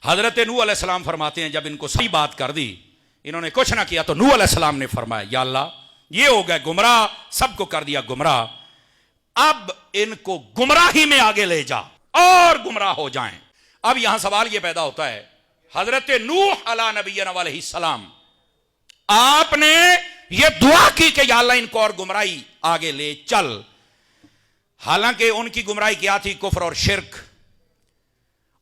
حضرت نوح علیہ السلام فرماتے ہیں جب ان کو صحیح بات کر دی, انہوں نے کچھ نہ کیا, تو نوح علیہ السلام نے فرمایا یا اللہ یہ ہو گئے گمراہ, سب کو کر دیا گمراہ, اب ان کو گمراہی میں آگے لے جا اور گمراہ ہو جائیں. اب یہاں سوال یہ پیدا ہوتا ہے, حضرت نوح علیہ نبینا علیہ السلام آپ نے یہ دعا کی کہ یا اللہ ان کو اور گمراہی آگے لے چل, حالانکہ ان کی گمراہی کیا تھی؟ کفر اور شرک.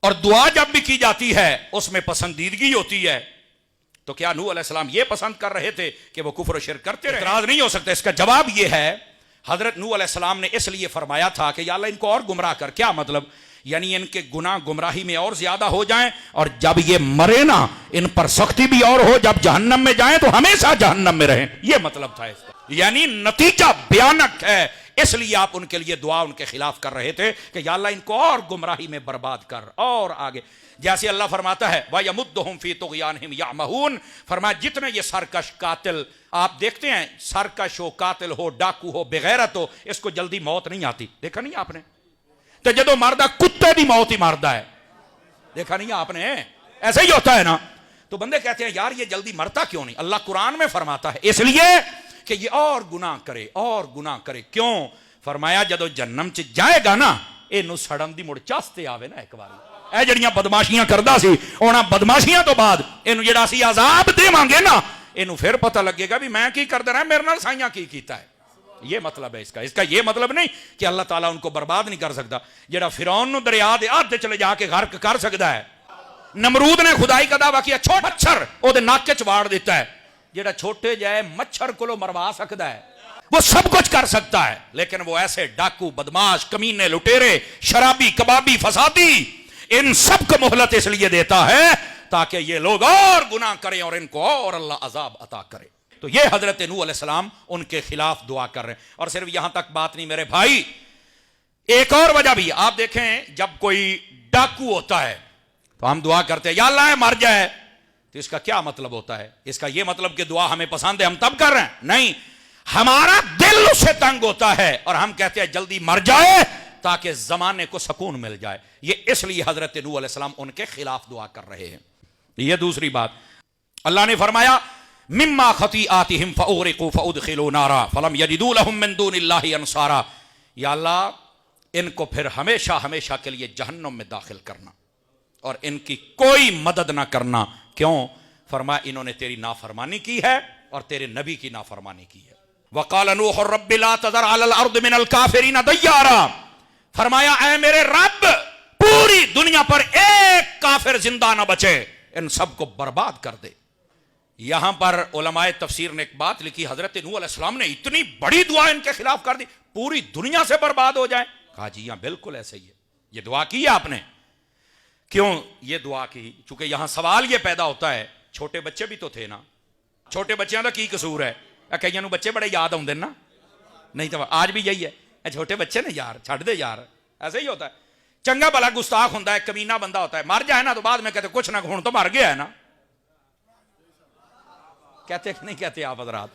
اور دعا جب بھی کی جاتی ہے اس میں پسندیدگی ہوتی ہے, تو کیا نوح علیہ السلام یہ پسند کر رہے تھے کہ وہ کفر و شرک کرتے رہے؟ اعتراض نہیں ہو سکتا. اس کا جواب یہ ہے, حضرت نوح علیہ السلام نے اس لیے فرمایا تھا کہ یا اللہ ان کو اور گمراہ کر. کیا مطلب؟ یعنی ان کے گناہ گمراہی میں اور زیادہ ہو جائیں, اور جب یہ مرے نا ان پر سختی بھی اور ہو, جب جہنم میں جائیں تو ہمیشہ جہنم میں رہیں. یہ مطلب تھا اس کا. یعنی نتیجہ بھیانک ہے, اس لیے آپ ان کے لیے دعا ان کے خلاف کر رہے تھے کہ یا اللہ ان کو اور گمراہی میں برباد کر اور آگے. جیسے اللہ فرماتا ہے وَيَمُدُّهُمْ فِي طُغْيَانِهِمْ يَعْمَهُونَ, فرمایا جتنے یہ سرکش قاتل آپ دیکھتے ہیں, سرکش ہو, قاتل ہو, ڈاکو ہو, بغیرت ہو, اس کو جلدی موت نہیں آتی. دیکھا نہیں آپ نے؟ تو جدو مردہ کتے دی موت ہی مردہ ہے, دیکھا نہیں آپ نے؟ ایسا ہی ہوتا ہے نا. تو بندے کہتے ہیں یار یہ جلدی مرتا کیوں نہیں؟ اللہ قرآن میں فرماتا ہے اس لیے کہ یہ اور گناہ کرے اور گناہ کرے. کیوں؟ فرمایا جدو جنم چ جائے گا نا اینو سڑن دی مڑ چاستے آوے نا ایک باری. اے جڑیاں بدماشیاں کردا سی, اونا بدماشیاں تو بعد اینو جڑا سی عذاب دیواں گے نا, اینو پھر پتہ لگے گا بھی میں کی کردا رہا, میرے نال سائیاں کی کیتا ہے. یہ مطلب ہے اس کا. اس کا یہ مطلب نہیں کہ اللہ تعالیٰ ان کو برباد نہیں کر سکتا. جڑا فرعون نو دریا دے آدھے چلے جا کے غرق کر سکتا ہے. نمرود نے خدائی کا دعویٰ کیا, چھوٹا مچھر او دے ناک وچ واڑ دیتا ہے. جڑا چھوٹے جائے مچھر کو مروا سکتا ہے, وہ سب کچھ کر سکتا ہے. لیکن وہ ایسے ڈاکو, بدماش, کمینے, لٹیرے, شرابی, کبابی, فسادی, ان سب کو مہلت اس لیے دیتا ہے تاکہ یہ لوگ اور گناہ کریں اور ان کو اور اللہ عذاب عطا کرے. تو یہ حضرت نوح علیہ السلام ان کے خلاف دعا کر رہے ہیں. اور صرف یہاں تک بات نہیں میرے بھائی, ایک اور وجہ بھی آپ دیکھیں. جب کوئی ڈاکو ہوتا ہے تو ہم دعا کرتے ہیں یا اللہ مر جائے, تو اس کا کیا مطلب ہوتا ہے؟ اس کا یہ مطلب کہ دعا ہمیں پسند ہے ہم تب کر رہے ہیں؟ نہیں, ہمارا دل اس سے تنگ ہوتا ہے اور ہم کہتے ہیں جلدی مر جائے تاکہ زمانے کو سکون مل جائے. یہ اس لیے حضرت نوح علیہ السلام ان کے خلاف دعا کر رہے ہیں. یہ دوسری بات. اللہ نے فرمایا مما خطیئاتہم فاغرقوا فادخلوا نارا فلم یجدوا لهم من دون اللہ انصارا, یا اللہ ان کو پھر ہمیشہ ہمیشہ کے لیے جہنم میں داخل کرنا اور ان کی کوئی مدد نہ کرنا. کیوں؟ فرمایا انہوں نے تیری نافرمانی کی ہے اور تیرے نبی کی نافرمانی کی ہے. وقال نوح رب لا تذر علی الارض من الکافرین دیارا, فرمایا اے میرے رب پوری دنیا پر ایک کافر زندہ نہ بچے, ان سب کو برباد کر دے. یہاں پر علماء تفسیر نے ایک بات لکھی, حضرت نوح علیہ السلام نے اتنی بڑی دعا ان کے خلاف کر دی, پوری دنیا سے برباد ہو جائے. کہا جی ہاں بالکل ایسے ہی ہے, یہ دعا کی ہے آپ نے. کیوں یہ دعا کی؟ چونکہ یہاں سوال یہ پیدا ہوتا ہے, چھوٹے بچے بھی تو تھے نا, چھوٹے بچیاں کا کی قصور ہے؟ کئیاں نو بچے بڑے یاد آتے نا, نہیں تو آج بھی یہی ہے, چھوٹے بچے نا یار چھڑ دے یار, ایسے ہی ہوتا ہے. چنگا بھلا گستاخ ہوتا ہے, کمینہ بندہ ہوتا ہے, مر جائے نا تو بعد میں کہتے کچھ نہ ہوں تو مر گیا ہے نا. کہتے کہ نہیں کہتے آپ حضرات؟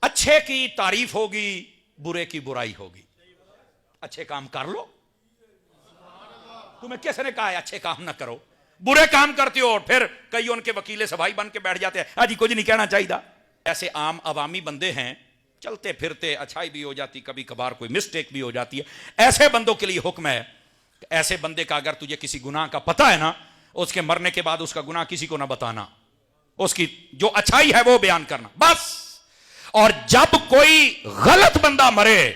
اچھے کی تعریف ہوگی, برے کی برائی ہوگی. اچھے کام کر لو, تمہیں کس نے کہا ہے اچھے کام نہ کرو؟ برے کام کرتے ہو اور پھر کئی ان کے وکیل سبھائی بن کے بیٹھ جاتے ہیں, جی کچھ نہیں کہنا چاہیے. ایسے عام عوامی بندے ہیں, چلتے پھرتے, اچھائی بھی ہو جاتی, کبھی کبھار کوئی مسٹیک بھی ہو جاتی ہے. ایسے بندوں کے لیے حکم ہے, ایسے بندے کا اگر تجھے کسی گناہ کا پتہ ہے نا, اس کے مرنے کے بعد اس کا گناہ کسی کو نہ بتانا, اس کی جو اچھائی ہے وہ بیان کرنا بس. اور جب کوئی غلط بندہ مرے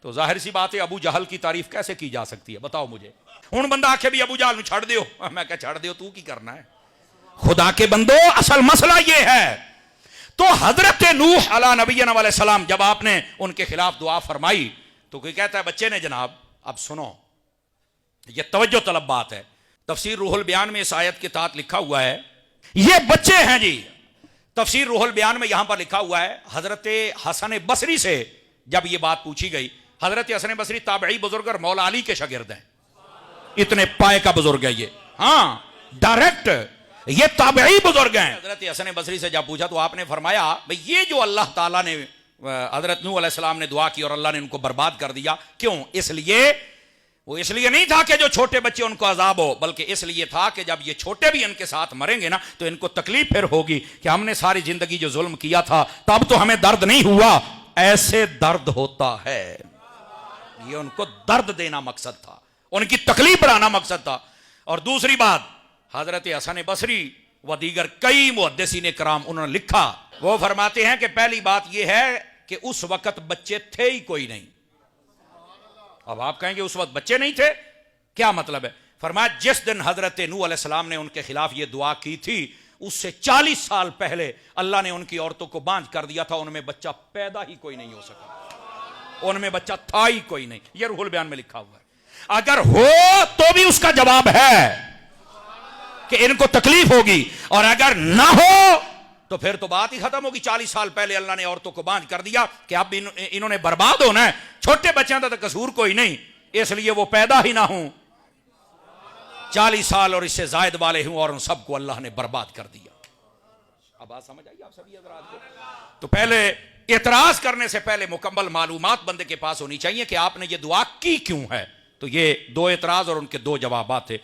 تو ظاہر سی بات ہے ابو جہل کی تعریف کیسے کی جا سکتی ہے؟ بتاؤ مجھے. ہوں بندہ آکھے بھی ابو جہل چھڑ دیو, میں کہا چھڑ دیو تو کی کرنا ہے؟ خدا کے بندو اصل مسئلہ یہ ہے. تو حضرت نوح علیہ نبینا علیہ السلام جب آپ نے ان کے خلاف دعا فرمائی تو کوئی کہتا ہے بچے نے جناب اب سنو, یہ توجہ طلب بات ہے. تفسیر روح البیان میں اس آیت کے تحت لکھا ہوا ہے یہ بچے ہیں جی. تفسیر روح البیان میں یہاں پر لکھا ہوا ہے حضرت حسن بصری سے جب یہ بات پوچھی گئی. حضرت حسن بصری تابعی بزرگ اور مولا علی کے شاگرد ہیں, اتنے پائے کا بزرگ ہے یہ, ہاں ڈائریکٹ یہ تابعی بزرگ ہیں. حضرت حسن بصری سے جب پوچھا تو آپ نے فرمایا بھئی یہ جو اللہ تعالیٰ نے حضرت نوح علیہ السلام نے دعا کی اور اللہ نے ان کو برباد کر دیا, کیوں؟ اس لیے وہ اس لیے نہیں تھا کہ جو چھوٹے بچے ان کو عذاب ہو، بلکہ اس لیے تھا کہ جب یہ چھوٹے بھی ان کے ساتھ مریں گے نا تو ان کو تکلیف پھر ہوگی کہ ہم نے ساری زندگی جو ظلم کیا تھا تب تو ہمیں درد نہیں ہوا، ایسے درد ہوتا ہے۔ یہ ان کو درد دینا مقصد تھا، ان کی تکلیف بڑھانا مقصد تھا۔ اور دوسری بات، حضرت حسن بصری و دیگر کئی محدثین کرام انہوں نے لکھا، وہ فرماتے ہیں کہ پہلی بات یہ ہے کہ اس وقت بچے تھے ہی کوئی نہیں۔ اب آپ کہیں گے اس وقت بچے نہیں تھے، کیا مطلب ہے؟ فرمایا جس دن حضرت نوح علیہ السلام نے ان کے خلاف یہ دعا کی تھی اس سے 40 سال پہلے اللہ نے ان کی عورتوں کو باندھ کر دیا تھا، ان میں بچہ پیدا ہی کوئی نہیں ہو سکا، ان میں بچہ تھا ہی کوئی نہیں۔ یہ روح البیان میں لکھا ہوا ہے۔ اگر ہو تو بھی اس کا جواب ہے کہ ان کو تکلیف ہوگی، اور اگر نہ ہو تو پھر تو بات ہی ختم ہوگی۔ 40 سال پہلے اللہ نے عورتوں کو باندھ کر دیا کہ اب انہوں نے برباد ہونا ہے، چھوٹے بچوں کا تو قصور کوئی نہیں، اس لیے وہ پیدا ہی نہ ہوں۔ 40 سال اور اس سے زائد والے ہوں اور ان سب کو اللہ نے برباد کر دیا۔ اب بات سمجھ آئی آپ سبھی حضرات کو؟ تو پہلے اعتراض کرنے سے پہلے مکمل معلومات بندے کے پاس ہونی چاہیے کہ آپ نے یہ دعا کی کیوں ہے۔ تو یہ 2 اعتراض اور ان کے 2 جوابات تھے۔